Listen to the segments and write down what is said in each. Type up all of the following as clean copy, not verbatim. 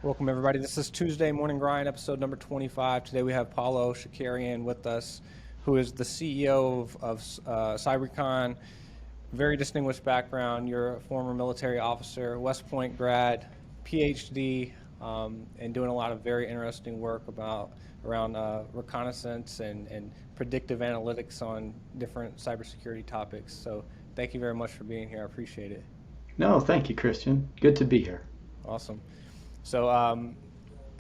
Welcome, everybody. This is Tuesday Morning Grind, episode number 25. Today we have Paulo Shakarian with us, who is the CEO of Cybercon. Very distinguished background. You're a former military officer, West Point grad, Ph.D., and doing a lot of very interesting work around reconnaissance and predictive analytics on different cybersecurity topics. So thank you very much for being here. I appreciate it. No, thank you, Christian. Good to be here. Awesome. So,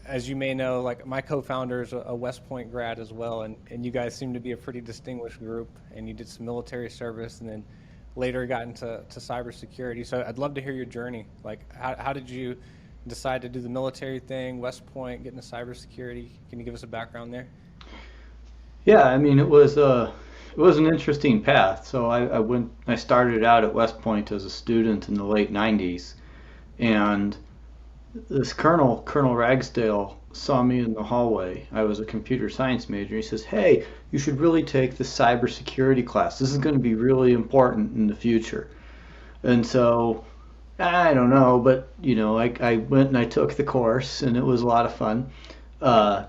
as you may know, like my co-founder is a West Point grad as well, and you guys seem to be a pretty distinguished group. And you did some military service, and then later got into cybersecurity. So, I'd love to hear your journey. Like, how did you decide to do the military thing, West Point, get into cybersecurity? Can you give us a background there? Yeah, I mean it was an interesting path. So I started out at West Point as a student in the late '90s, and this Colonel Ragsdale saw me in the hallway. I was a computer science major. He says, "Hey, you should really take the cybersecurity class. This is going to be really important in the future." And so I don't know, but I went and I took the course, and it was a lot of fun. Uh,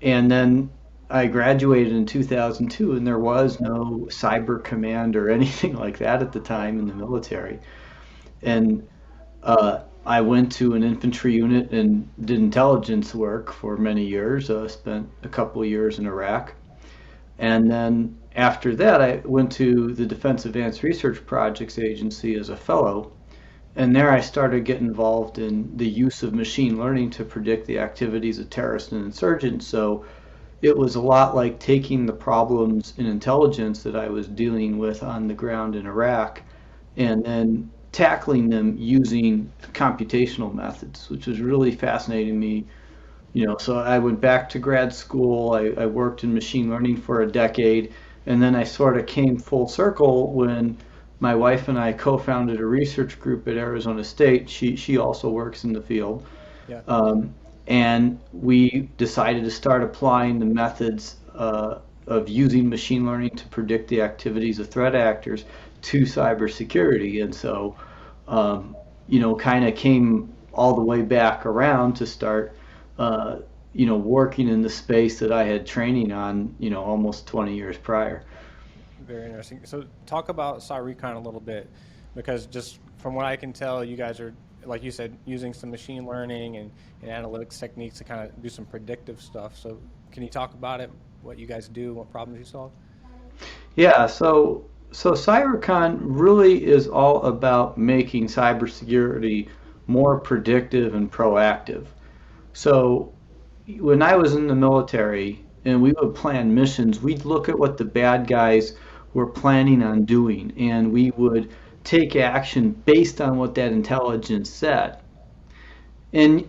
and then I graduated in 2002, and there was no cyber command or anything like that at the time in the military. And I went to an infantry unit and did intelligence work for many years. Spent a couple of years in Iraq, and then after that, I went to the Defense Advanced Research Projects Agency as a fellow. And there I started getting involved in the use of machine learning to predict the activities of terrorists and insurgents. So it was a lot like taking the problems in intelligence that I was dealing with on the ground in Iraq and then tackling them using computational methods, which was really fascinating me. So I went back to grad school. I worked in machine learning for a decade, and then I sort of came full circle when my wife and I co-founded a research group at Arizona State. She also works in the field. Yeah. And we decided to start applying the methods of using machine learning to predict the activities of threat actors to cybersecurity. And so, kind of came all the way back around to start, working in the space that I had training on, almost 20 years prior. Very interesting. So talk about Cyrecon a little bit, because just from what I can tell, you guys are, like you said, using some machine learning and analytics techniques to kind of do some predictive stuff. So can you talk about it, what you guys do, what problems you solve? Yeah, so CyberCon really is all about making cybersecurity more predictive and proactive. So when I was in the military and we would plan missions, we'd look at what the bad guys were planning on doing, and we would take action based on what that intelligence said. And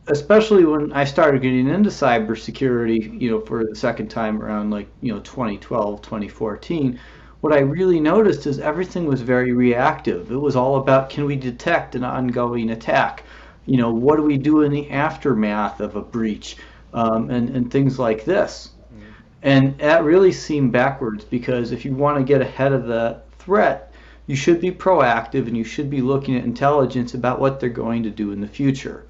especially when I started getting into cybersecurity, for the second time around, like, 2012, 2014, what I really noticed is everything was very reactive. It was all about, can we detect an ongoing attack? What do we do in the aftermath of a breach? And things like this. And that really seemed backwards, because if you want to get ahead of the threat, you should be proactive and you should be looking at intelligence about what they're going to do in the future.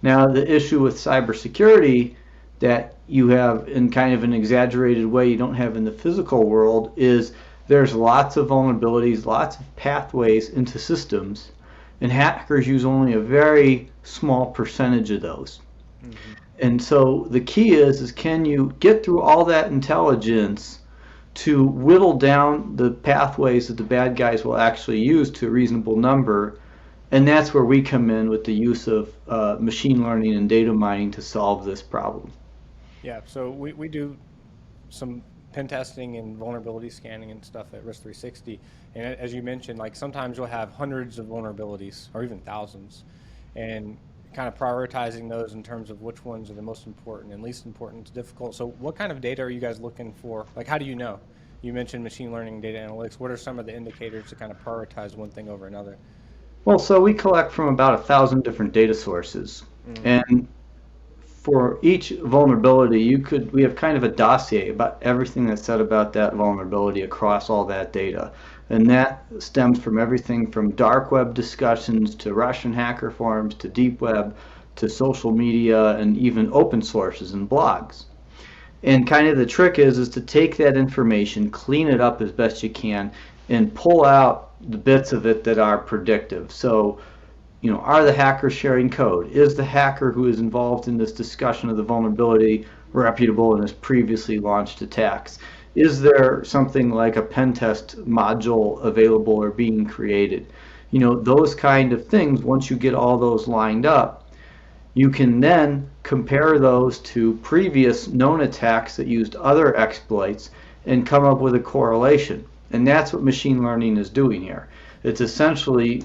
Now, the issue with cybersecurity that you have in kind of an exaggerated way you don't have in the physical world is there's lots of vulnerabilities, lots of pathways into systems, and hackers use only a very small percentage of those. Mm-hmm. And so the key is can you get through all that intelligence to whittle down the pathways that the bad guys will actually use to a reasonable number? And that's where we come in with the use of machine learning and data mining to solve this problem. Yeah, so we do some pen testing and vulnerability scanning and stuff at Risk 360. And as you mentioned, like sometimes you'll have hundreds of vulnerabilities or even thousands, and kind of prioritizing those in terms of which ones are the most important and least important is difficult. So what kind of data are you guys looking for? Like, how do you know? You mentioned machine learning, data analytics. What are some of the indicators to kind of prioritize one thing over another? Well, so we collect from about 1,000 different data sources. Mm-hmm. And for each vulnerability, we have kind of a dossier about everything that's said about that vulnerability across all that data. And that stems from everything from dark web discussions to Russian hacker forums to deep web to social media and even open sources and blogs. And kind of the trick is to take that information, clean it up as best you can, and pull out the bits of it that are predictive. So, are the hackers sharing code? Is the hacker who is involved in this discussion of the vulnerability reputable and has previously launched attacks? Is there something like a pen test module available or being created? Those kind of things, once you get all those lined up, you can then compare those to previous known attacks that used other exploits and come up with a correlation. And that's what machine learning is doing here. It's essentially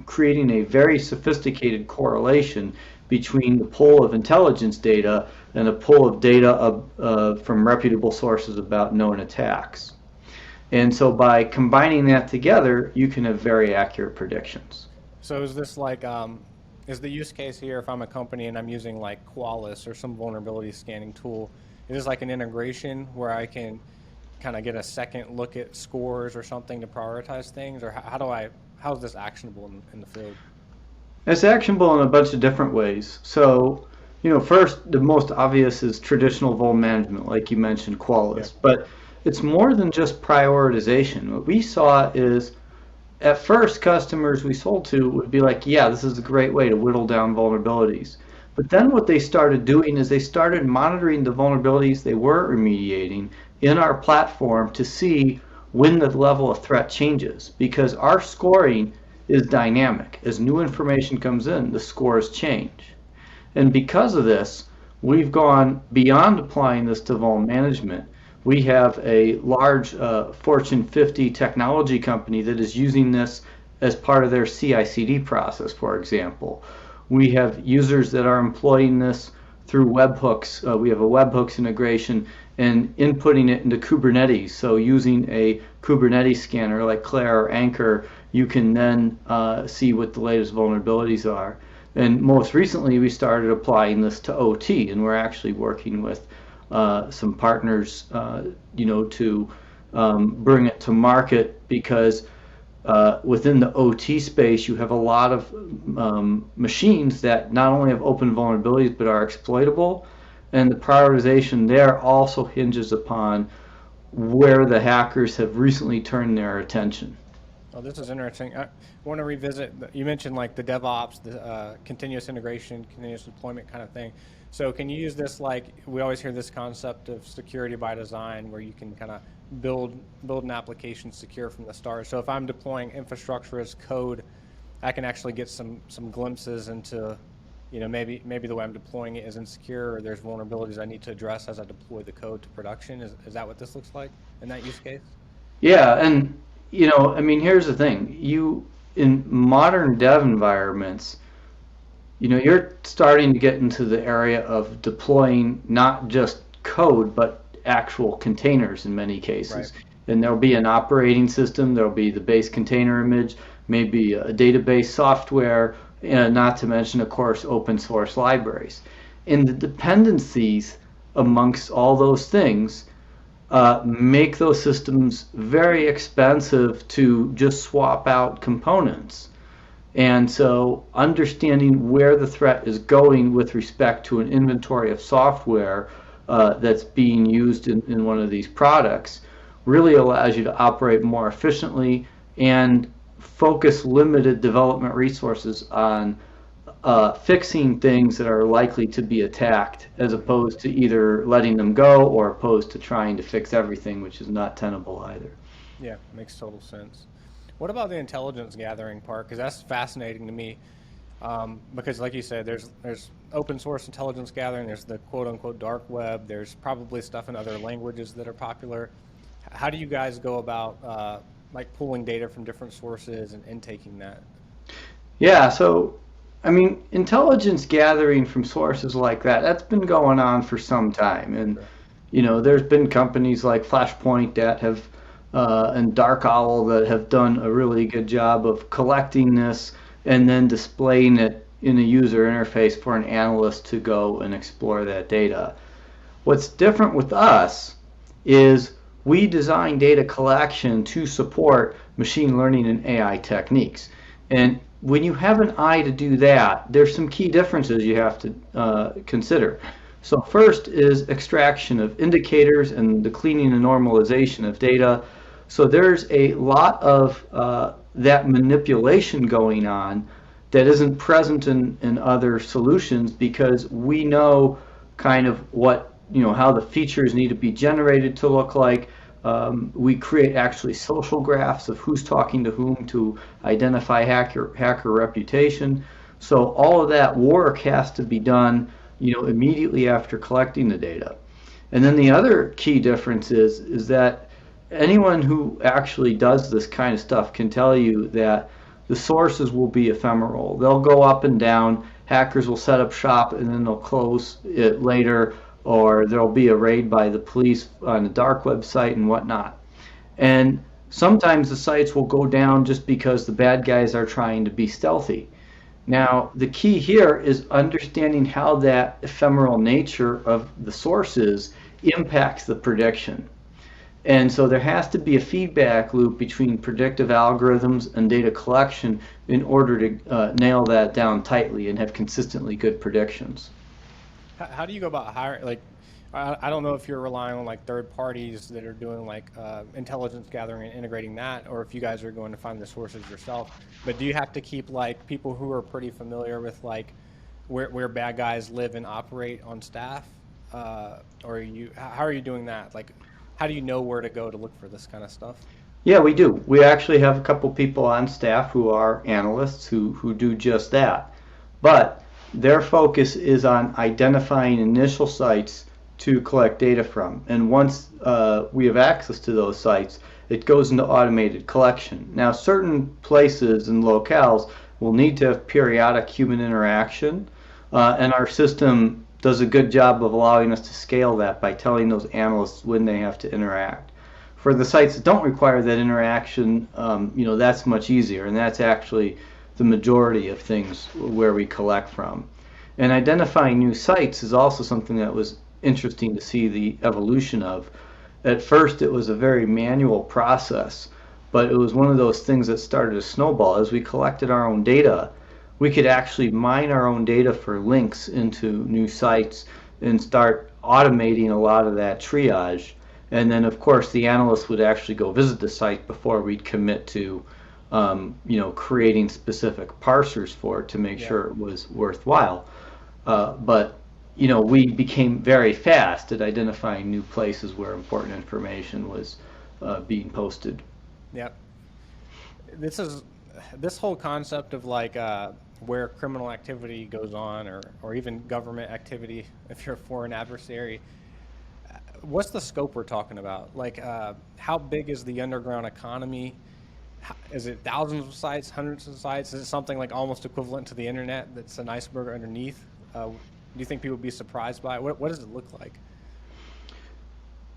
creating a very sophisticated correlation between the pool of intelligence data and a pool of data from reputable sources about known attacks. And so by combining that together, you can have very accurate predictions. So is this like, is the use case here, if I'm a company and I'm using like Qualys or some vulnerability scanning tool, is this like an integration where I can kind of get a second look at scores or something to prioritize things? Or how is this actionable in the field? It's actionable in a bunch of different ways. So, first, the most obvious is traditional vuln management, like you mentioned, Qualys. Yeah. But it's more than just prioritization. What we saw is, at first, customers we sold to would be like, yeah, this is a great way to whittle down vulnerabilities. But then what they started doing is they started monitoring the vulnerabilities they were remediating in our platform to see when the level of threat changes, because our scoring is dynamic. As new information comes in, the scores change. And because of this, we've gone beyond applying this to vuln management. We have a large Fortune 50 technology company that is using this as part of their CI/CD process, for example. We have users that are employing this through webhooks. We have a webhooks integration and inputting it into Kubernetes. So using a Kubernetes scanner like Claire or Anchor, you can then see what the latest vulnerabilities are. And most recently, we started applying this to OT, and we're actually working with some partners, to bring it to market, because within the OT space, you have a lot of machines that not only have open vulnerabilities but are exploitable, and the prioritization there also hinges upon where the hackers have recently turned their attention. Oh, this is interesting. I want to revisit, you mentioned like the DevOps, the continuous integration, continuous deployment kind of thing. So can you use this, like, we always hear this concept of security by design, where you can kind of build an application secure from the start. So if I'm deploying infrastructure as code, I can actually get some glimpses into, maybe the way I'm deploying it is insecure, or there's vulnerabilities I need to address as I deploy the code to production. Is that what this looks like in that use case? Yeah, and here's the thing. In modern dev environments, you're starting to get into the area of deploying not just code, but actual containers in many cases. Right. And there'll be an operating system, there'll be the base container image, maybe a database software, and not to mention, of course, open source libraries. And the dependencies amongst all those things make those systems very expensive to just swap out components. And so understanding where the threat is going with respect to an inventory of software that's being used in one of these products really allows you to operate more efficiently and focus limited development resources on fixing things that are likely to be attacked, as opposed to either letting them go or opposed to trying to fix everything, which is not tenable either. Yeah, makes total sense. What about the intelligence gathering part? Because that's fascinating to me. Because like you said, there's open source intelligence gathering, there's the quote unquote dark web, there's probably stuff in other languages that are popular. How do you guys go about like pulling data from different sources and intaking that? Yeah, so intelligence gathering from sources like that's been going on for some time. And, there's been companies like Flashpoint that have, and Dark Owl that have done a really good job of collecting this and then displaying it in a user interface for an analyst to go and explore that data. What's different with us is we design data collection to support machine learning and AI techniques. And when you have an eye to do that, there's some key differences you have to consider. So first is extraction of indicators and the cleaning and normalization of data. So there's a lot of that manipulation going on that isn't present in other solutions, because we know kind of what, how the features need to be generated to look like. We create actually social graphs of who's talking to whom to identify hacker reputation. So all of that work has to be done, immediately after collecting the data. And then the other key difference is that anyone who actually does this kind of stuff can tell you that the sources will be ephemeral. They'll go up and down. Hackers will set up shop and then they'll close it later, or there'll be a raid by the police on a dark website and whatnot. And sometimes the sites will go down just because the bad guys are trying to be stealthy. Now, the key here is understanding how that ephemeral nature of the sources impacts the prediction. And so there has to be a feedback loop between predictive algorithms and data collection in order to nail that down tightly and have consistently good predictions. How do you go about hiring? Like, I don't know if you're relying on like third parties that are doing like intelligence gathering and integrating that, or if you guys are going to find the sources yourself. But do you have to keep like people who are pretty familiar with like where bad guys live and operate on staff, or how are you doing that? Like, how do you know where to go to look for this kind of stuff? Yeah, we do. We actually have a couple people on staff who are analysts who do just that. But their focus is on identifying initial sites to collect data from. And once we have access to those sites, it goes into automated collection. Now, certain places and locales will need to have periodic human interaction, and our system does a good job of allowing us to scale that by telling those analysts when they have to interact. For the sites that don't require that interaction, that's much easier, and that's actually the majority of things where we collect from. And identifying new sites is also something that was interesting to see the evolution of. At first, it was a very manual process, but it was one of those things that started to snowball. As we collected our own data, we could actually mine our own data for links into new sites and start automating a lot of that triage. And then, of course, the analysts would actually go visit the site before we'd commit to, creating specific parsers for it to make sure it was worthwhile. But we became very fast at identifying new places where important information was being posted. Yep. This whole concept of like where criminal activity goes on, or even government activity if you're a foreign adversary. What's the scope we're talking about? Like, how big is the underground economy? Is it thousands of sites, hundreds of sites? Is it something like almost equivalent to the internet that's an iceberg underneath? Do you think people would be surprised by it? What does it look like?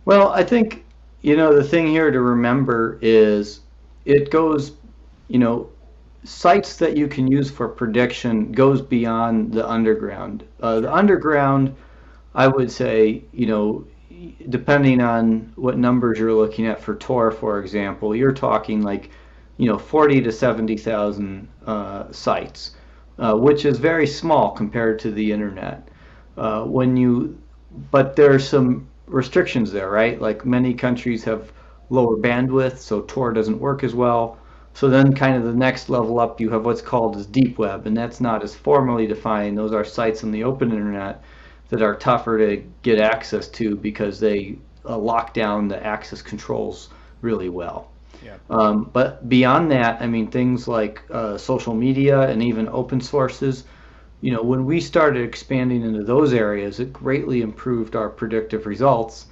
Well, I think, the thing here to remember is it goes, sites that you can use for prediction goes beyond the underground. The underground, I would say, depending on what numbers you're looking at for Tor, for example, you're talking like, 40 to 70,000 sites, which is very small compared to the internet. But there's some restrictions there, right? Like many countries have lower bandwidth, so Tor doesn't work as well. So then kind of the next level up, you have what's called as deep web, and that's not as formally defined. Those are sites on the open internet that are tougher to get access to because they lock down the access controls really well. Yeah. But beyond that, I mean, things like social media and even open sources, when we started expanding into those areas, it greatly improved our predictive results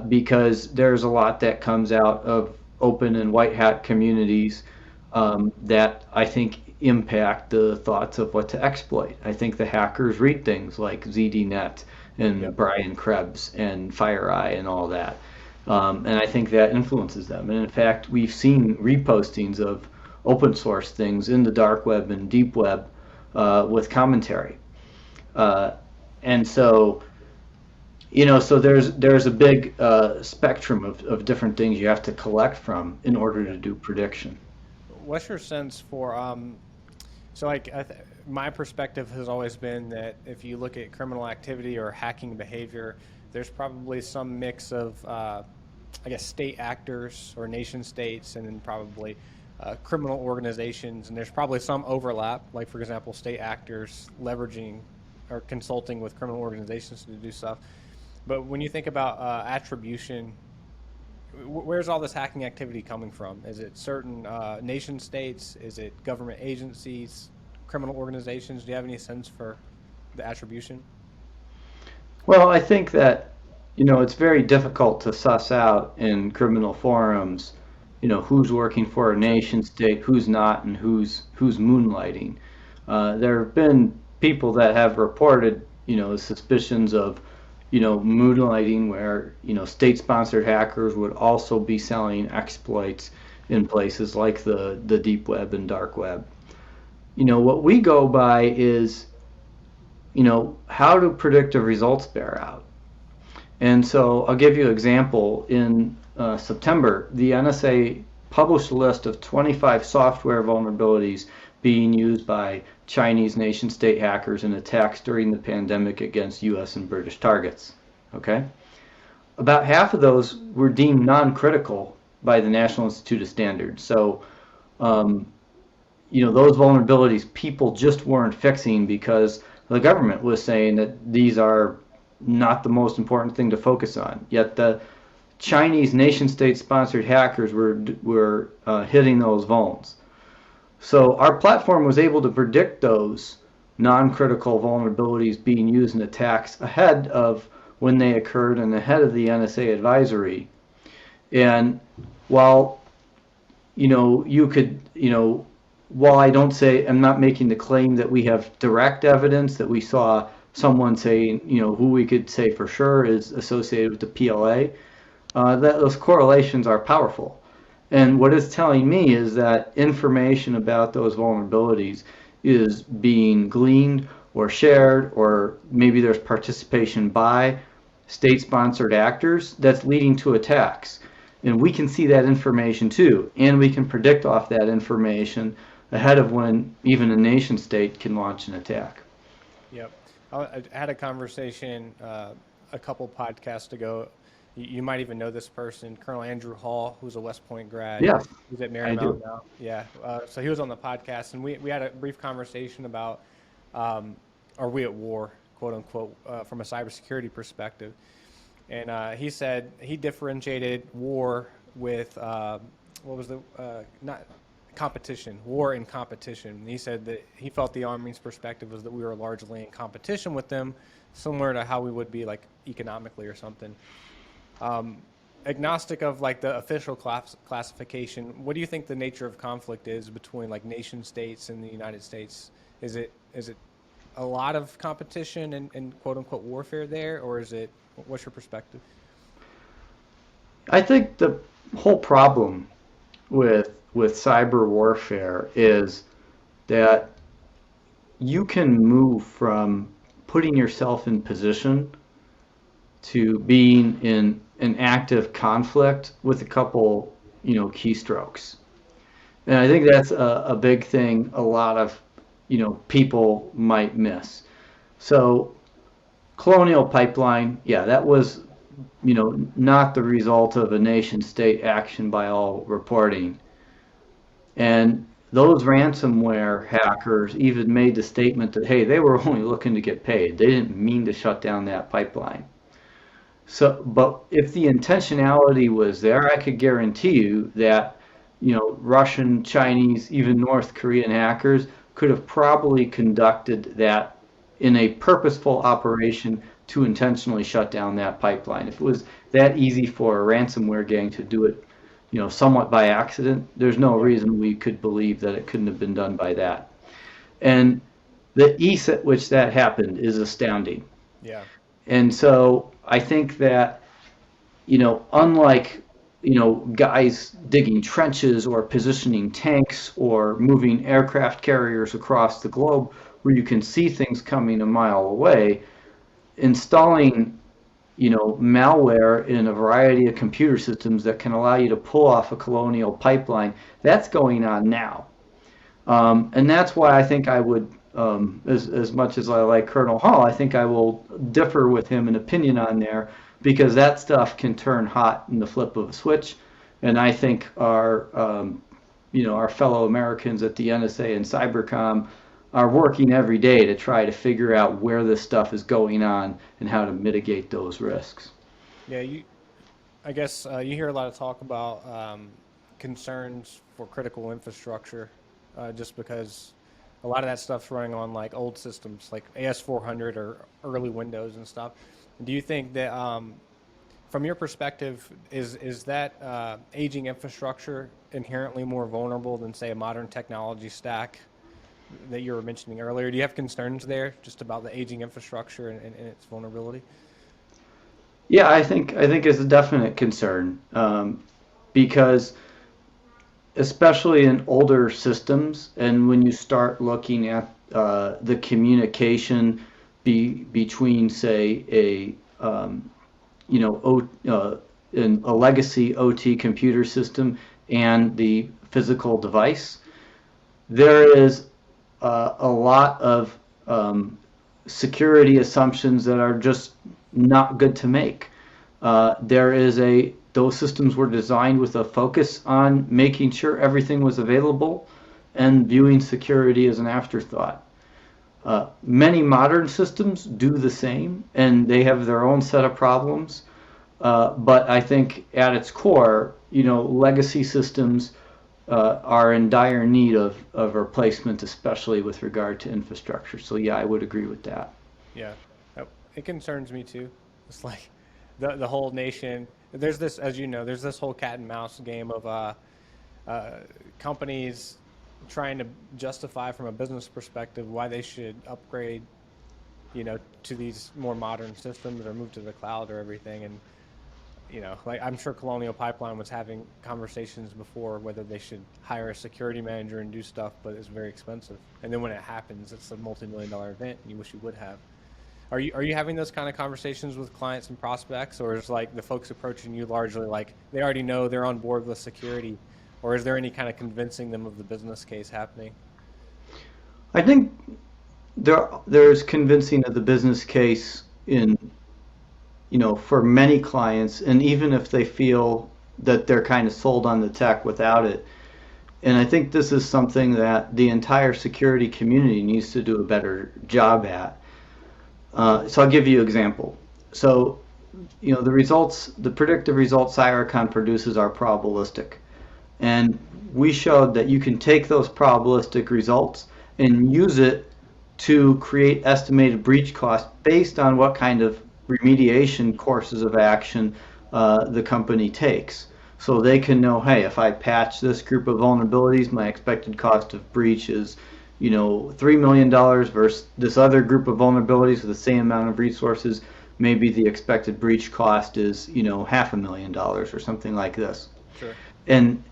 because there's a lot that comes out of open and white hat communities that I think impact the thoughts of what to exploit. I think the hackers read things like ZDNet and Brian Krebs and FireEye and all that. And I think that influences them. And in fact, we've seen repostings of open source things in the dark web and deep web with commentary. And so, so there's a big spectrum of different things you have to collect from in order to do prediction. What's your sense for So, like, my perspective has always been that if you look at criminal activity or hacking behavior, there's probably some mix of, I guess, state actors or nation states, and then probably criminal organizations. And there's probably some overlap, like, for example, state actors leveraging or consulting with criminal organizations to do stuff. But when you think about attribution, where's all this hacking activity coming from? Is it certain nation states? Is it government agencies, criminal organizations? Do you have any sense for the attribution? Well, I think that, it's very difficult to suss out in criminal forums, who's working for a nation state, who's not, and who's moonlighting. There have been people that have reported, suspicions of, moonlighting where, state-sponsored hackers would also be selling exploits in places like the deep web and dark web. What we go by is, how do predictive results bear out? And so I'll give you an example. In September, the NSA published a list of 25 software vulnerabilities being used by Chinese nation-state hackers in attacks during the pandemic against U.S. and British targets. Okay? About half of those were deemed non-critical by the National Institute of Standards. So, those vulnerabilities people just weren't fixing because the government was saying that these are not the most important thing to focus on. Yet the Chinese nation-state sponsored hackers were hitting those vulns. So our platform was able to predict those non-critical vulnerabilities being used in attacks ahead of when they occurred and ahead of the NSA advisory. And while you could, while I'm not making the claim that we have direct evidence that we saw someone saying, who we could say for sure is associated with the PLA, that those correlations are powerful. And what it's telling me is that information about those vulnerabilities is being gleaned or shared, or maybe there's participation by state-sponsored actors that's leading to attacks. And we can see that information too, and we can predict off that information ahead of when even a nation state can launch an attack. Yep. I had a conversation a couple podcasts ago. You might even know this person, Colonel Andrew Hall, who's a West Point grad. Yes, He's at I Marymount do. now. Yeah. So he was on the podcast, and we had a brief conversation about are we at war, quote unquote, from a cybersecurity perspective. And he said he differentiated war with what was the not competition, war and competition. And he said that he felt the Army's perspective was that we were largely in competition with them, similar to how we would be like economically or something. Agnostic of like the official classification, what do you think the nature of conflict is between like nation states and the United States? Is it a lot of competition and quote unquote warfare there, or is it, what's your perspective? I think the whole problem with cyber warfare is that you can move from putting yourself in position to being in an active conflict with a couple, keystrokes. And I think that's a big thing a lot of, people might miss. So Colonial Pipeline, yeah, that was, not the result of a nation state action by all reporting. And those ransomware hackers even made the statement that, hey, they were only looking to get paid. They didn't mean to shut down that pipeline. So, but if the intentionality was there, I could guarantee you that, Russian, Chinese, even North Korean hackers could have probably conducted that in a purposeful operation to intentionally shut down that pipeline. If it was that easy for a ransomware gang to do it, somewhat by accident, there's no reason we could believe that it couldn't have been done by that. And the ease at which that happened is astounding. Yeah. And so I think that, unlike, guys digging trenches or positioning tanks or moving aircraft carriers across the globe where you can see things coming a mile away, installing, malware in a variety of computer systems that can allow you to pull off a colonial pipeline, that's going on now. And that's why I think I would, as much as I like Colonel Hall, I think I will differ with him in opinion on there, because that stuff can turn hot in the flip of a switch. And I think our fellow Americans at the NSA and Cybercom are working every day to try to figure out where this stuff is going on and how to mitigate those risks. Yeah, I guess you hear a lot of talk about concerns for critical infrastructure, just because a lot of that stuff's running on like old systems, like AS400 or early Windows and stuff. Do you think that, from your perspective, is that aging infrastructure inherently more vulnerable than, say, a modern technology stack that you were mentioning earlier? Do you have concerns there just about the aging infrastructure and its vulnerability? Yeah, I think it's a definite concern, because especially in older systems, and when you start looking at the communication between, say, a legacy OT computer system and the physical device, there is a lot of security assumptions that are just not good to make. Those systems were designed with a focus on making sure everything was available and viewing security as an afterthought. Many modern systems do the same, and they have their own set of problems. But I think at its core, legacy systems are in dire need of replacement, especially with regard to infrastructure. So yeah, I would agree with that. Yeah, it concerns me too. It's like the whole nation. There's this, as you know, there's this whole cat and mouse game of companies trying to justify from a business perspective why they should upgrade, to these more modern systems or move to the cloud or everything. And like I'm sure Colonial Pipeline was having conversations before whether they should hire a security manager and do stuff, but it's very expensive. And then when it happens, it's a multi-million-dollar event, and you wish you would have. Are you having those kind of conversations with clients and prospects, or is like the folks approaching you largely like they already know they're on board with security, or is there any kind of convincing them of the business case happening? I think there's convincing of the business case for many clients, and even if they feel that they're kind of sold on the tech without it. And I think this is something that the entire security community needs to do a better job at. So I'll give you an example. So, the predictive results Cyricon produces are probabilistic. And we showed that you can take those probabilistic results and use it to create estimated breach costs based on what kind of remediation courses of action the company takes. So they can know, hey, if I patch this group of vulnerabilities, my expected cost of breach is $3 million versus this other group of vulnerabilities with the same amount of resources. Maybe the expected breach cost is $500,000 or something like this. Sure. And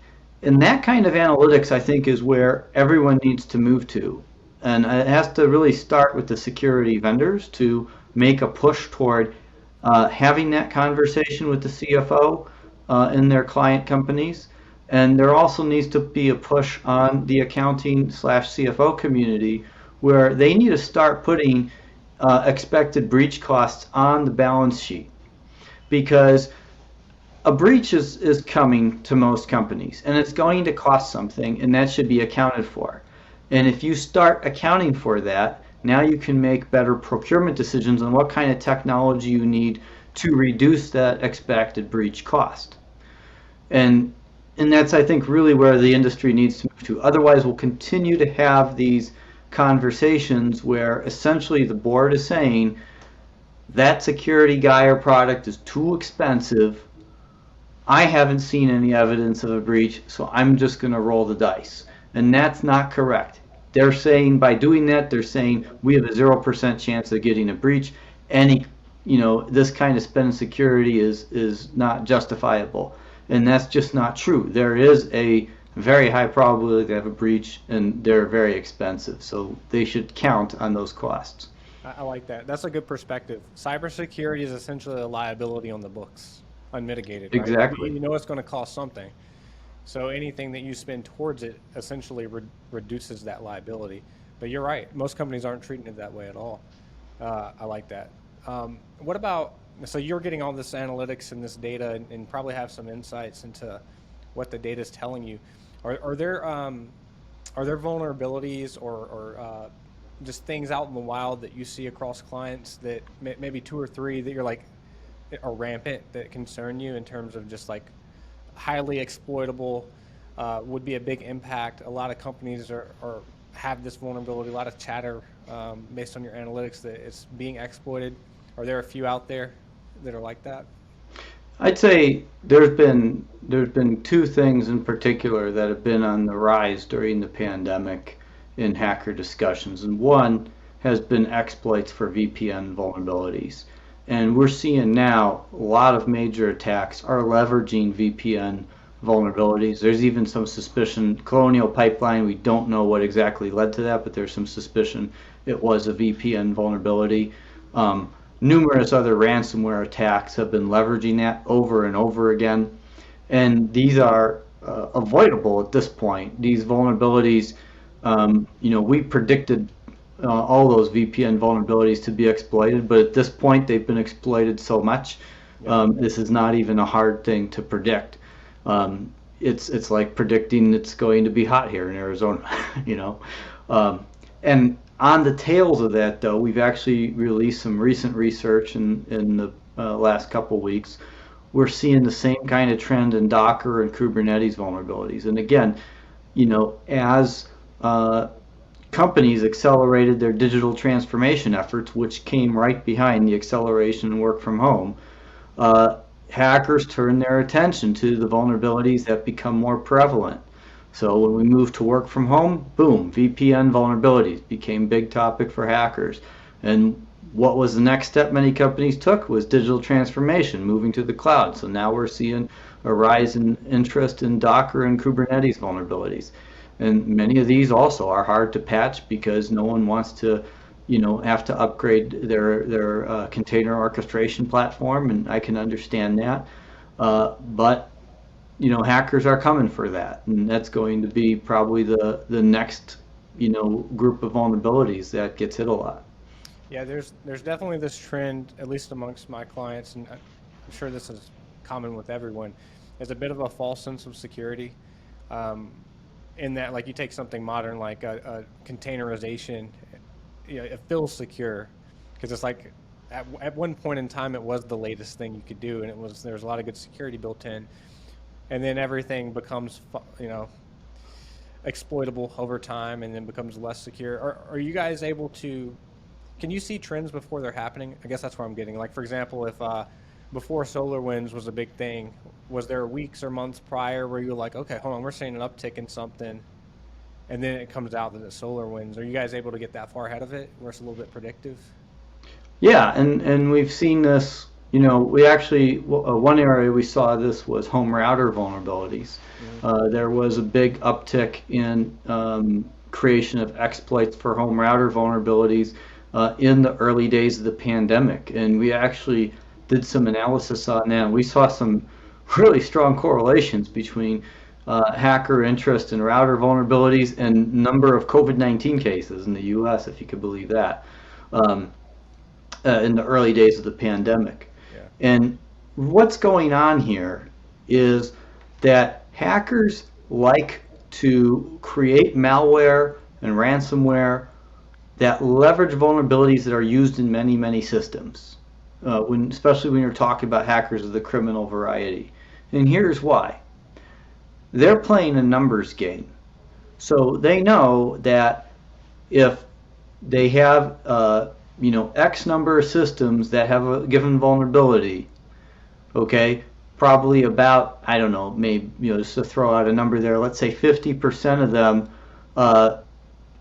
that kind of analytics, I think, is where everyone needs to move to. And it has to really start with the security vendors to make a push toward having that conversation with the CFO in their client companies. And there also needs to be a push on the accounting/CFO community where they need to start putting expected breach costs on the balance sheet, because a breach is coming to most companies and it's going to cost something, and that should be accounted for. And if you start accounting for that, now you can make better procurement decisions on what kind of technology you need to reduce that expected breach cost. And that's, I think, really where the industry needs to move to. Otherwise, we'll continue to have these conversations where essentially the board is saying that security guy or product is too expensive. I haven't seen any evidence of a breach, so I'm just going to roll the dice. And that's not correct. They're saying, by doing that, they're saying we have a 0% chance of getting a breach. This kind of spend security is not justifiable. And that's just not true. There is a very high probability they have a breach, and they're very expensive. So they should count on those costs. I like that. That's a good perspective. Cybersecurity is essentially a liability on the books, unmitigated. Right? Exactly. You know it's going to cost something. So anything that you spend towards it essentially reduces that liability. But you're right, most companies aren't treating it that way at all. I like that. What about, so you're getting all this analytics and this data and probably have some insights into what the data is telling you. Are there vulnerabilities or just things out in the wild that you see across clients that maybe two or three that you're like are rampant that concern you in terms of just like highly exploitable, would be a big impact? A lot of companies are have this vulnerability, a lot of chatter based on your analytics that it's being exploited. Are there a few out there that are like that? I'd say there's been two things in particular that have been on the rise during the pandemic in hacker discussions, and one has been exploits for VPN vulnerabilities. And we're seeing now a lot of major attacks are leveraging VPN vulnerabilities. There's even some suspicion, Colonial Pipeline, we don't know what exactly led to that, but there's some suspicion it was a VPN vulnerability. Numerous other ransomware attacks have been leveraging that over and over again, and these are avoidable at this point. These vulnerabilities, we predicted all those VPN vulnerabilities to be exploited, but at this point they've been exploited so much, this is not even a hard thing to predict. It's like predicting it's going to be hot here in Arizona, you know. And on the tails of that, though, we've actually released some recent research in the last couple weeks. We're seeing the same kind of trend in Docker and Kubernetes vulnerabilities. And again, as companies accelerated their digital transformation efforts, which came right behind the acceleration in work from home, hackers turned their attention to the vulnerabilities that become more prevalent. So when we moved to work from home, boom, VPN vulnerabilities became a big topic for hackers. And what was the next step many companies took was digital transformation, moving to the cloud. So now we're seeing a rise in interest in Docker and Kubernetes vulnerabilities. And many of these also are hard to patch because no one wants to, have to upgrade their container orchestration platform, and I can understand that. But hackers are coming for that, and that's going to be probably the next, group of vulnerabilities that gets hit a lot. Yeah, there's definitely this trend, at least amongst my clients, and I'm sure this is common with everyone, is a bit of a false sense of security. In that, like, you take something modern like a containerization, it feels secure because it's like at one point in time it was the latest thing you could do, and there's a lot of good security built in, and then everything becomes exploitable over time and then becomes less secure. Are you guys able to, can you see trends before they're happening? I guess that's where I'm getting. Like, for example, if before SolarWinds was a big thing, was there weeks or months prior where you were like, okay, hold on, we're seeing an uptick in something, and then it comes out that it's SolarWinds? Are you guys able to get that far ahead of it where it's a little bit predictive? Yeah, and we've seen this. We actually, one area we saw this was home router vulnerabilities. There was a big uptick in creation of exploits for home router vulnerabilities in the early days of the pandemic, and we actually did some analysis on that. We saw some really strong correlations between hacker interest in router vulnerabilities and number of COVID-19 cases in the U.S., if you could believe that, in the early days of the pandemic. Yeah. And what's going on here is that hackers like to create malware and ransomware that leverage vulnerabilities that are used in many, many systems, especially when you're talking about hackers of the criminal variety. And here's why. They're playing a numbers game. So they know that if they have X number of systems that have a given vulnerability, okay, probably about, I don't know, maybe, just to throw out a number there, let's say 50% of them,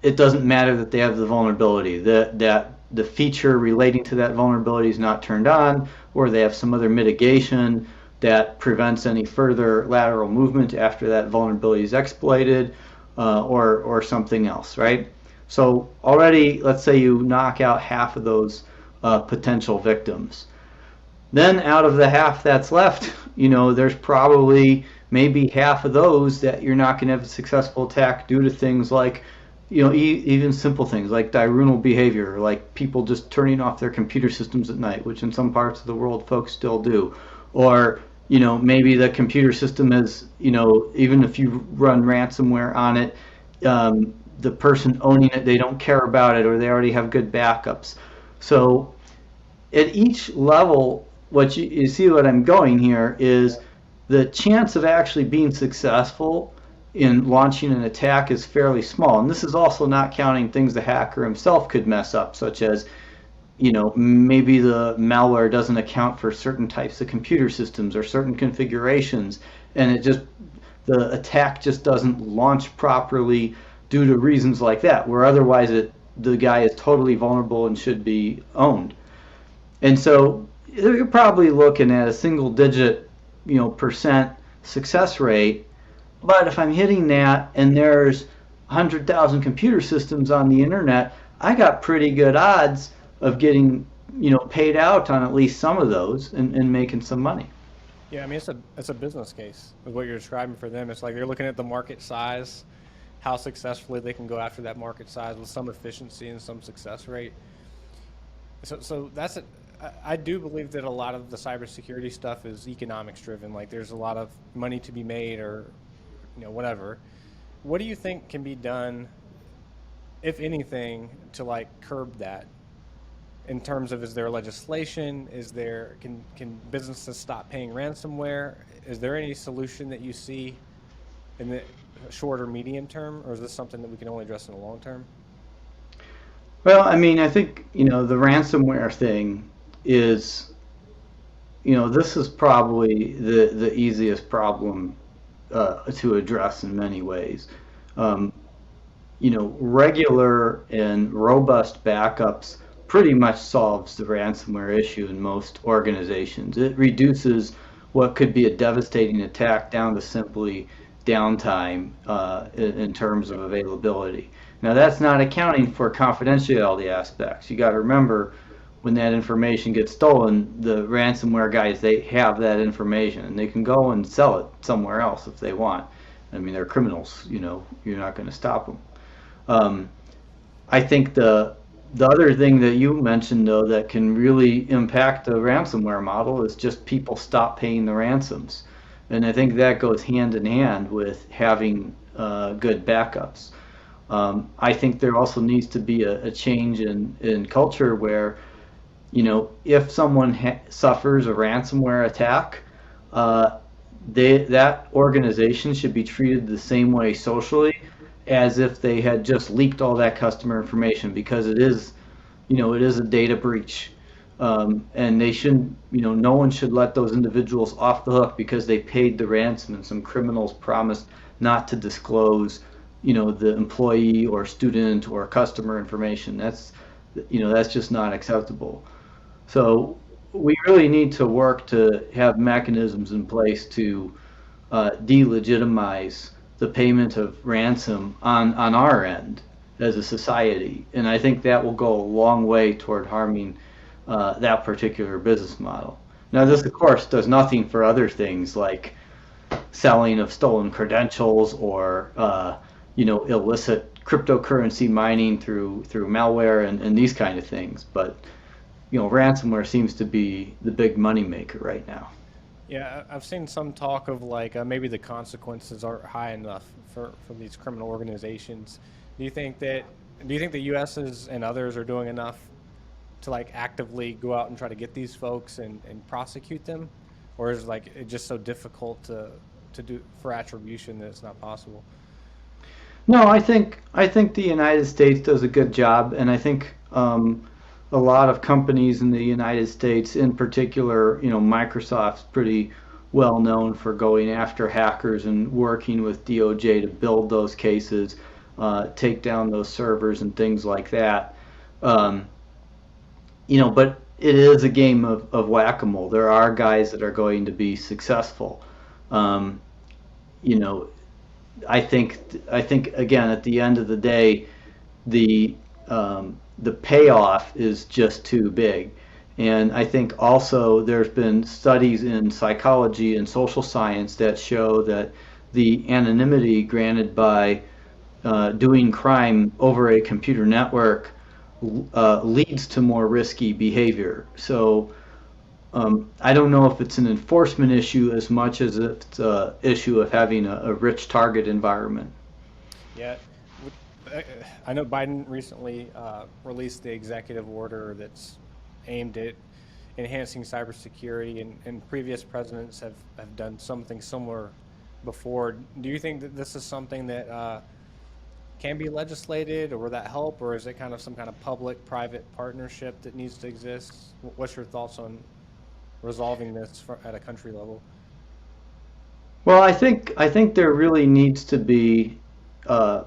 it doesn't matter that they have the vulnerability, that the feature relating to that vulnerability is not turned on, or they have some other mitigation that prevents any further lateral movement after that vulnerability is exploited, or something else, right? So already, let's say you knock out half of those potential victims. Then out of the half that's left, there's probably maybe half of those that you're not going to have a successful attack due to things like, even simple things like diurnal behavior, like people just turning off their computer systems at night, which in some parts of the world folks still do. Or, maybe the computer system is, even if you run ransomware on it, the person owning it, they don't care about it, or they already have good backups. So at each level, what you see what I'm going here is the chance of actually being successful in launching an attack is fairly small. And this is also not counting things the hacker himself could mess up, such as, maybe the malware doesn't account for certain types of computer systems or certain configurations, and the attack just doesn't launch properly due to reasons like that, where otherwise the guy is totally vulnerable and should be owned. And so you're probably looking at a single digit, percent success rate. But if I'm hitting that and there's 100,000 computer systems on the internet, I got pretty good odds of getting, paid out on at least some of those and making some money. Yeah, I mean, it's a business case is what you're describing for them. It's like they're looking at the market size, how successfully they can go after that market size with some efficiency and some success rate. So that's it. I do believe that a lot of the cybersecurity stuff is economics driven. Like there's a lot of money to be made, or whatever. What do you think can be done, if anything, to like curb that? In terms of, is there legislation? Can businesses stop paying ransomware? Is there any solution that you see in the short or medium term, or is this something that we can only address in the long term? Well, I mean, I think, the ransomware thing is, this is probably the easiest problem to address in many ways. Regular and robust backups pretty much solves the ransomware issue in most organizations. It reduces what could be a devastating attack down to simply downtime in terms of availability. Now, that's not accounting for confidentiality aspects. You got to remember, when that information gets stolen, the ransomware guys, they have that information and they can go and sell it somewhere else if they want. I mean, they're criminals, you're not going to stop them. I think the other thing that you mentioned, though, that can really impact the ransomware model is just people stop paying the ransoms. And I think that goes hand in hand with having good backups. I think there also needs to be a change in culture where, if someone suffers a ransomware attack, that organization should be treated the same way socially as if they had just leaked all that customer information, because it is a data breach. And they shouldn't, no one should let those individuals off the hook because they paid the ransom and some criminals promised not to disclose, the employee or student or customer information. That's just not acceptable. So we really need to work to have mechanisms in place to delegitimize the payment of ransom on our end as a society. And I think that will go a long way toward harming that particular business model. Now, this, of course, does nothing for other things like selling of stolen credentials or illicit cryptocurrency mining through malware and these kind of things. But ransomware seems to be the big money maker right now. Yeah, I've seen some talk of like maybe the consequences aren't high enough for these criminal organizations. Do you think the U.S. and others are doing enough to like actively go out and try to get these folks and prosecute them, or is like it just so difficult to do for attribution that it's not possible? No, I think the United States does a good job, and I think a lot of companies in the United States, in particular, Microsoft's pretty well known for going after hackers and working with DOJ to build those cases, take down those servers and things like that. But it is a game of whack-a-mole. There are guys that are going to be successful. I think again, at the end of the day, the payoff is just too big. And I think also there's been studies in psychology and social science that show that the anonymity granted by doing crime over a computer network leads to more risky behavior. So I don't know if it's an enforcement issue as much as it's an issue of having a rich target environment. Yeah. Would- I know Biden recently released the executive order that's aimed at enhancing cybersecurity, and previous presidents have done something similar before. Do you think that this is something that can be legislated, or will that help, or is it kind of some kind of public-private partnership that needs to exist? What's your thoughts on resolving this at a country level? Well, I think there really needs to be uh,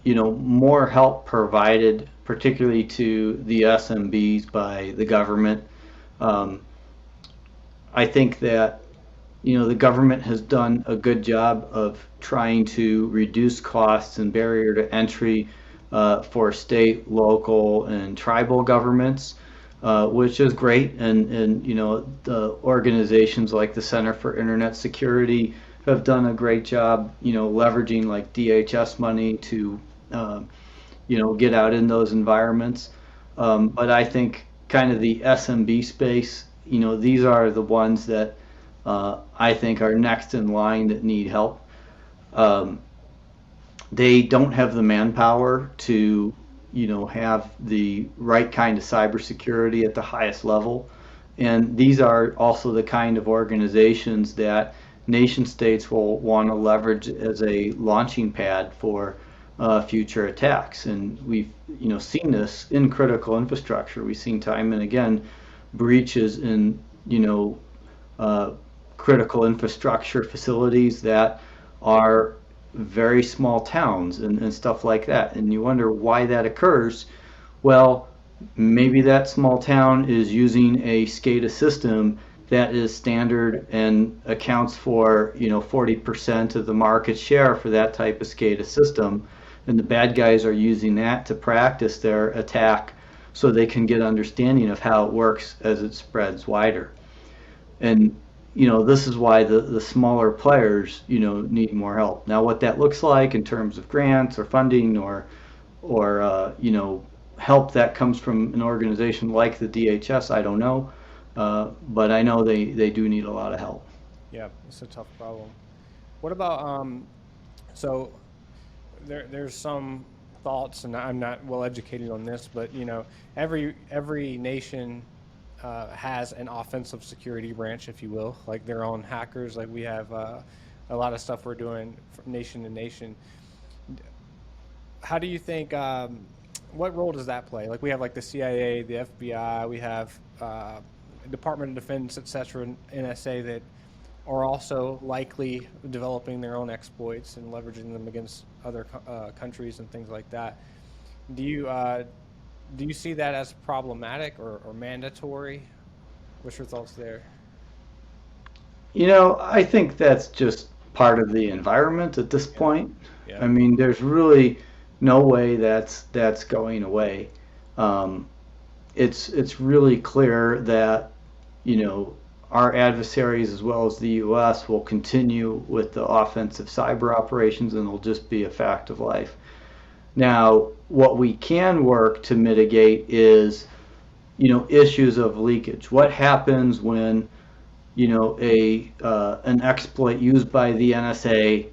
more help provided, particularly to the SMBs by the government. Um, I think that the government has done a good job of trying to reduce costs and barrier to entry for state, local, and tribal governments, which is great. And the organizations like the Center for Internet Security have done a great job, leveraging like DHS money to get out in those environments. But I think kind of the SMB space, these are the ones that I think are next in line that need help. Um, they don't have the manpower to, have the right kind of cybersecurity at the highest level. And these are also the kind of organizations that nation states will want to leverage as a launching pad for future attacks. And we've, seen this in critical infrastructure. We've seen time and again breaches in, uh, critical infrastructure facilities that are very small towns and stuff like that. And you wonder why that occurs. Well, maybe that small town is using a SCADA system that is standard and accounts for 40% of the market share for that type of SCADA system, and the bad guys are using that to practice their attack so they can get understanding of how it works as it spreads wider. And this is why the smaller players need more help. Now what that looks like in terms of grants or funding or help that comes from an organization like the DHS, I don't know. But I know they do need a lot of help. Yeah, it's a tough problem. What about so there's some thoughts, and I'm not well educated on this, but every nation has an offensive security branch, if you will, like their own hackers. Like we have a lot of stuff we're doing from nation to nation. How do you think? What role does that play? Like we have like the CIA, the FBI, we have Department of Defense, etc., and NSA that are also likely developing their own exploits and leveraging them against other countries and things like that. Do you see that as problematic or mandatory? What's your thoughts there? I think that's just part of the environment at this Yeah, point. yeah, I mean, there's really no way that's going away. Um, it's really clear that our adversaries as well as the U.S. will continue with the offensive cyber operations, and it'll just be a fact of life. Now, what we can work to mitigate is issues of leakage. What happens when a an exploit used by the NSA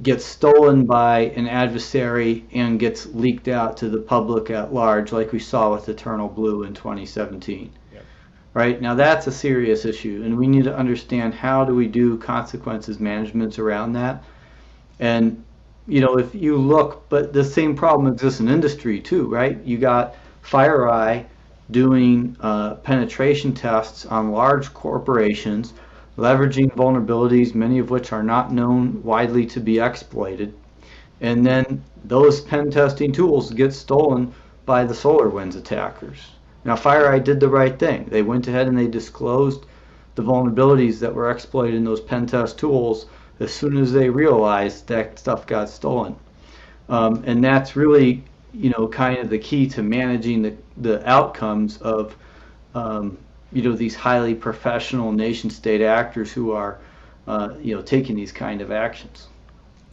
gets stolen by an adversary and gets leaked out to the public at large, like we saw with Eternal Blue in 2017? yeah, Right now, that's a serious issue, and we need to understand how do we do consequences management around that. And if you look, but the same problem exists in industry too, right? You got FireEye doing penetration tests on large corporations, leveraging vulnerabilities, many of which are not known widely to be exploited. And then those pen testing tools get stolen by the SolarWinds attackers. Now, FireEye did the right thing. They went ahead and they disclosed the vulnerabilities that were exploited in those pen test tools as soon as they realized that stuff got stolen. And that's really, kind of the key to managing the outcomes of, these highly professional nation state actors who are, taking these kind of actions.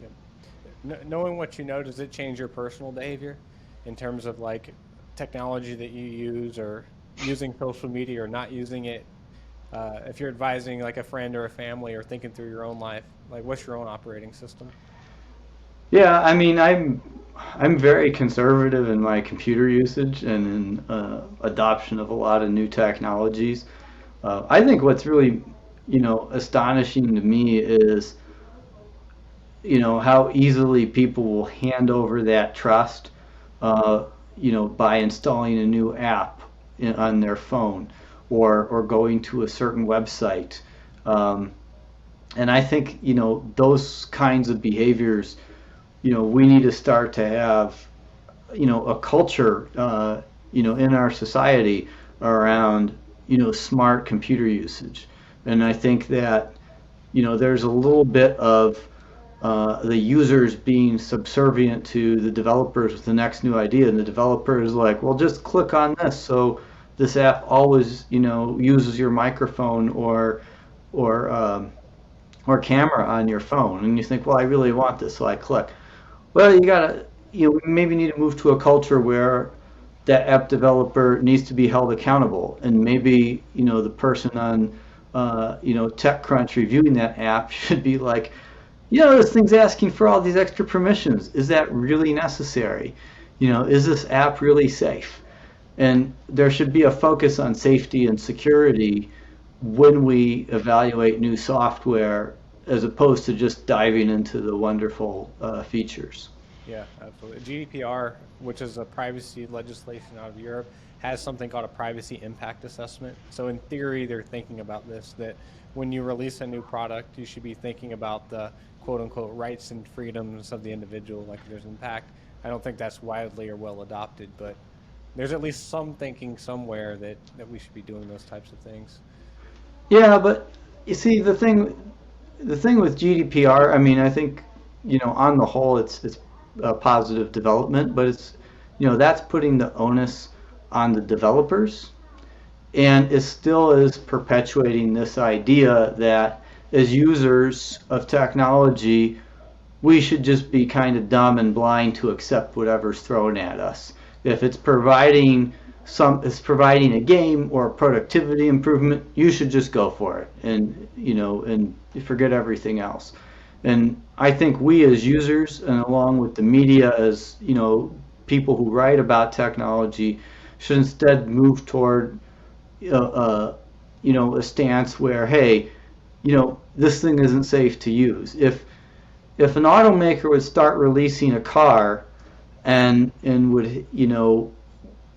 Yep. Knowing what you know, does it change your personal behavior in terms of like technology that you use or using social media or not using it? If you're advising like a friend or a family or thinking through your own life, like what's your own operating system? Yeah, I mean, I'm very conservative in my computer usage and in adoption of a lot of new technologies. I think what's really, astonishing to me is, how easily people will hand over that trust, uh, by installing a new app on their phone or going to a certain website. Um, and I think, those kinds of behaviors, we need to start to have, a culture, in our society around, smart computer usage. And I think that, there's a little bit of the users being subservient to the developers with the next new idea, and the developer is like, well, just click on this, so this app always, uses your microphone or or camera on your phone, and you think, well, I really want this, so I click. Well, we maybe need to move to a culture where that app developer needs to be held accountable, and maybe, the person on, TechCrunch reviewing that app should be like, this thing's asking for all these extra permissions. Is that really necessary? Is this app really safe? And there should be a focus on safety and security when we evaluate new software as opposed to just diving into the wonderful features. Yeah, absolutely. GDPR, which is a privacy legislation out of Europe, has something called a privacy impact assessment. So in theory, they're thinking about this, that when you release a new product, you should be thinking about the quote unquote rights and freedoms of the individual, like if there's impact. I don't think that's widely or well adopted, but there's at least some thinking somewhere that we should be doing those types of things. Yeah, but you see, the thing with GDPR, I mean, I think, on the whole, it's a positive development, but it's, that's putting the onus on the developers, and it still is perpetuating this idea that as users of technology, we should just be kind of dumb and blind to accept whatever's thrown at us. If it's providing a game or a productivity improvement, you should just go for it, and forget everything else. And I think we as users, and along with the media as, people who write about technology, should instead move toward, a stance where, hey, this thing isn't safe to use. If an automaker would start releasing a car and would,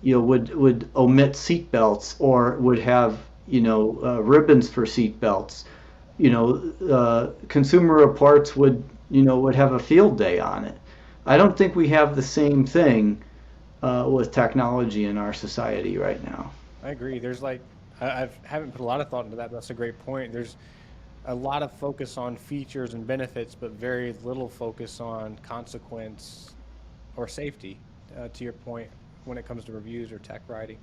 would omit seat belts or would have, ribbons for seat belts, Consumer Reports would have a field day on it. I don't think we have the same thing with technology in our society right now. I agree. There's like, I haven't put a lot of thought into that, but that's a great point. There's a lot of focus on features and benefits, but very little focus on consequence or safety, to your point, when it comes to reviews or tech writing.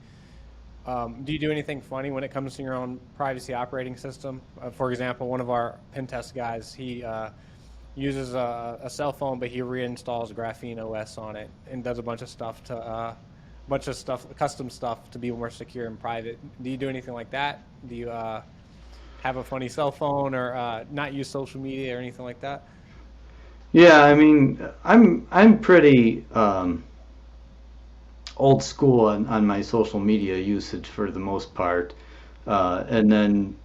Do you do anything funny when it comes to your own privacy operating system? For example, one of our pen test guys, he uses a cell phone, but he reinstalls Graphene OS on it and does a bunch of stuff custom stuff to be more secure and private. Do you do anything like that? Do you have a funny cell phone or not use social media or anything like that? Yeah, I mean, I'm pretty old school on my social media usage for the most part. And then,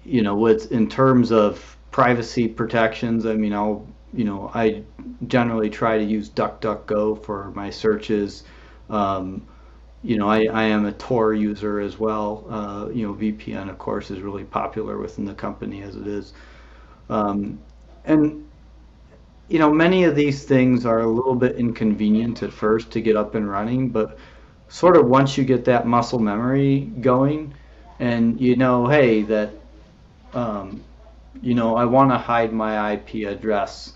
what's in terms of privacy protections, I mean, I generally try to use DuckDuckGo for my searches. I am a Tor user as well. VPN, of course, is really popular within the company as it is. And many of these things are a little bit inconvenient at first to get up and running, but sort of once you get that muscle memory going, and hey, that I want to hide my IP address,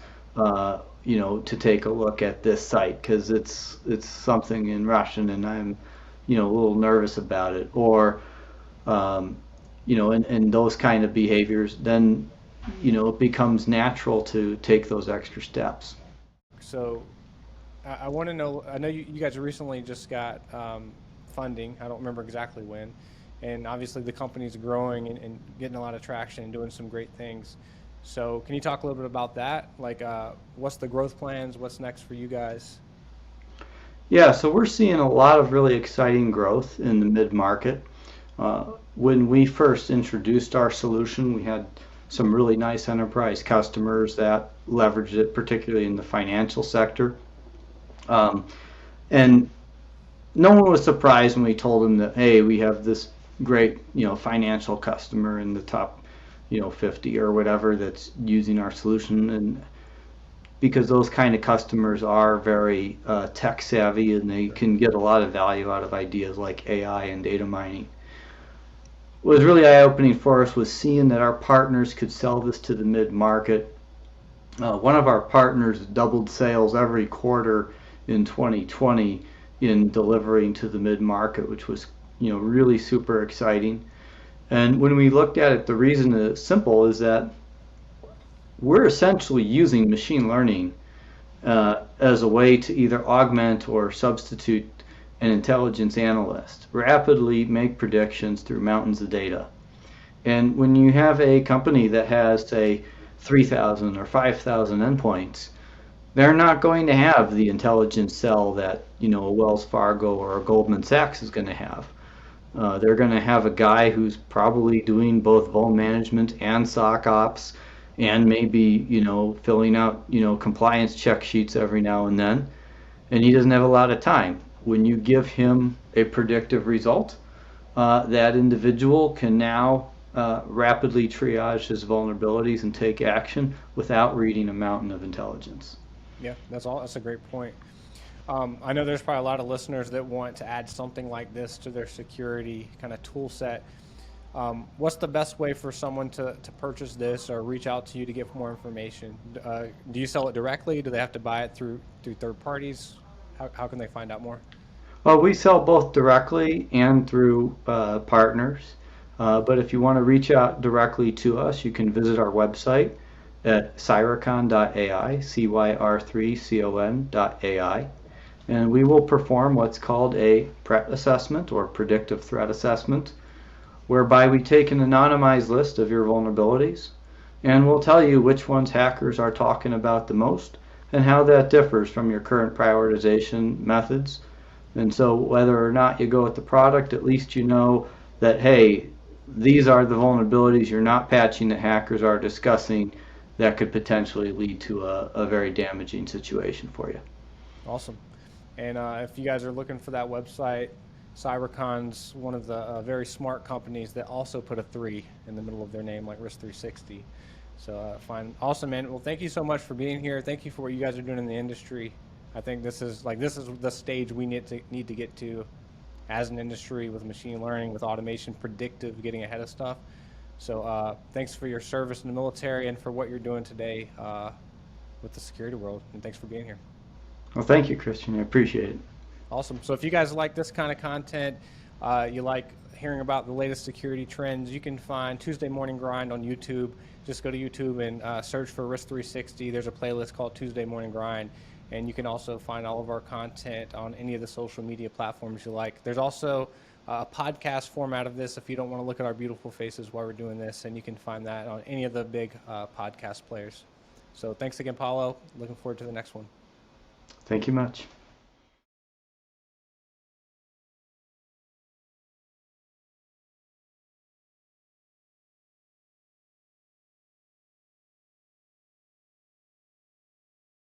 to take a look at this site because it's something in Russian and I'm, a little nervous about it, or and those kind of behaviors, then, it becomes natural to take those extra steps. So I want to know, I know you guys recently just got funding. I don't remember exactly when. And obviously the company's growing and getting a lot of traction and doing some great things. So can you talk a little bit about that? Like, what's the growth plans? What's next for you guys? Yeah, so we're seeing a lot of really exciting growth in the mid-market. When we first introduced our solution, we had some really nice enterprise customers that leveraged it, particularly in the financial sector. And no one was surprised when we told them that, hey, we have this great, financial customer in the top, 50 or whatever that's using our solution. And because those kind of customers are very tech savvy and they can get a lot of value out of ideas like AI and data mining. What was really eye-opening for us was seeing that our partners could sell this to the mid-market. One of our partners doubled sales every quarter in 2020 in delivering to the mid-market, which was really super exciting. And when we looked at it, the reason it's simple is that we're essentially using machine learning as a way to either augment or substitute an intelligence analyst, rapidly make predictions through mountains of data. And when you have a company that has, say, 3,000 or 5,000 endpoints, they're not going to have the intelligence cell that a Wells Fargo or a Goldman Sachs is going to have. They're going to have a guy who's probably doing both vuln management and SOC ops, and maybe filling out compliance check sheets every now and then, and he doesn't have a lot of time. When you give him a predictive result, that individual can now rapidly triage his vulnerabilities and take action without reading a mountain of intelligence. Yeah, that's a great point. I know there's probably a lot of listeners that want to add something like this to their security kind of tool set. What's the best way for someone to purchase this or reach out to you to get more information? Do you sell it directly? Do they have to buy it through third parties? How can they find out more? Well, we sell both directly and through partners. But if you want to reach out directly to us, you can visit our website at cyricon.ai, CYR3CON.ai, and we will perform what's called a PRET assessment or predictive threat assessment, whereby we take an anonymized list of your vulnerabilities and we'll tell you which ones hackers are talking about the most and how that differs from your current prioritization methods. And so whether or not you go with the product, at least you know that, hey, these are the vulnerabilities you're not patching that hackers are discussing that could potentially lead to a very damaging situation for you. Awesome. And if you guys are looking for that website, Cybercon's one of the very smart companies that also put a 3 in the middle of their name, like Risk360. So fine. Awesome, man. Well, thank you so much for being here. Thank you for what you guys are doing in the industry. I think this is the stage we need to get to as an industry with machine learning, with automation, predictive, getting ahead of stuff. So thanks for your service in the military and for what you're doing today with the security world. And thanks for being here. Well, thank you, Christian. I appreciate it. Awesome. So if you guys like this kind of content, you like hearing about the latest security trends, you can find Tuesday Morning Grind on YouTube. Just go to YouTube and search for Risk360. There's a playlist called Tuesday Morning Grind. And you can also find all of our content on any of the social media platforms you like. There's also a podcast format of this if you don't want to look at our beautiful faces while we're doing this, and you can find that on any of the big podcast players. So thanks again, Paulo. Looking forward to the next one. Thank you much.